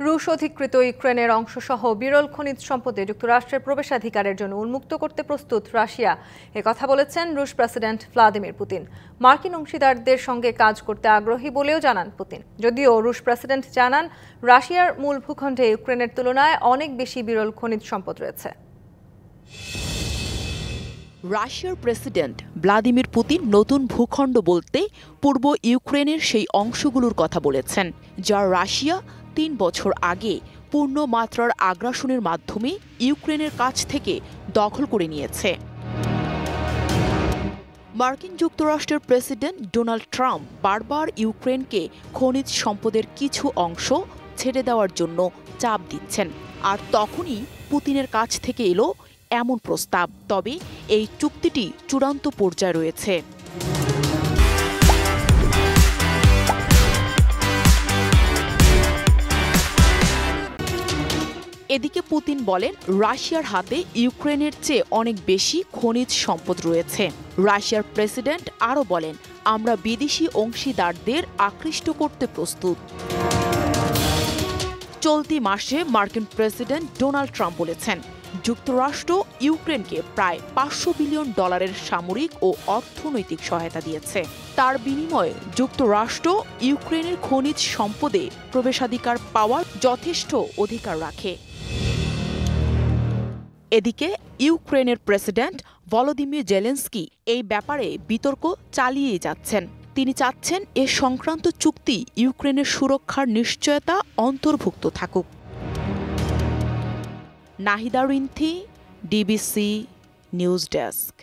রুশ অধিকৃত ইউক্রেনের অংশসহ বিরল খনিজ সম্পদে যুক্তরাষ্ট্রের প্রবেশাধিকারের জন্য উন্মুক্ত করতে প্রস্তুত রাশিয়া, একথা বলেছেন রুশ প্রেসিডেন্ট ভ্লাদিমির পুতিন। মার্কিন অংশীদারদের সঙ্গে কাজ করতে আগ্রহী বলেও জানান পুতিন। যদিও রুশ প্রেসিডেন্ট জানান, রাশিয়ার মূল ভূখণ্ডে ইউক্রেনের তুলনায় অনেক বেশি বিরল খনিজ সম্পদ রয়েছে। রাশিয়ার প্রেসিডেন্ট ভ্লাদিমির পুতিন নতুন ভূখণ্ড বলতে পূর্ব ইউক্রেনের সেই অংশগুলোর কথা বলেছেন, যা রাশিয়া ৩ বছর আগে পূর্ণ মাত্রার আগ্রাসনের মাধ্যমে ইউক্রেনের কাছ থেকে দখল করে নিয়েছে। মার্কিন যুক্তরাষ্ট্রের প্রেসিডেন্ট ডোনাল্ড ট্রাম্প বারবার ইউক্রেনকে খনিজ সম্পদের কিছু অংশ ছেড়ে দেওয়ার জন্য চাপ দিচ্ছেন, আর তখনই পুতিনের কাছ থেকে এলো এমন প্রস্তাব। তবে এই চুক্তিটি চূড়ান্ত পর্যায়ে রয়েছে। এদিকে পুতিন বলেন, রাশিয়ার হাতে ইউক্রেনের চেয়ে অনেক বেশি খনিজ সম্পদ রয়েছে। রাশিয়ার প্রেসিডেন্ট আরও বলেন, আমরা বিদেশি অংশীদারদের আকৃষ্ট করতে প্রস্তুত। চলতি মাসে মার্কিন প্রেসিডেন্ট ডোনাল্ড ট্রাম্প বলেছেন, যুক্তরাষ্ট্র ইউক্রেনকে প্রায় $500 বিলিয়ন সামরিক ও অর্থনৈতিক সহায়তা দিয়েছে। তার বিনিময়ে যুক্তরাষ্ট্র ইউক্রেনের খনিজ সম্পদে প্রবেশাধিকার পাওয়ার যথেষ্ট অধিকার রাখে। এদিকে ইউক্রেনের প্রেসিডেন্ট ভলোদিমির জেলেনস্কি এই ব্যাপারে বিতর্ক চালিয়ে যাচ্ছেন। তিনি চাচ্ছেন এ সংক্রান্ত চুক্তি ইউক্রেনের সুরক্ষার নিশ্চয়তা অন্তর্ভুক্ত থাকুক। Nahida Rinthi, DBC news desk.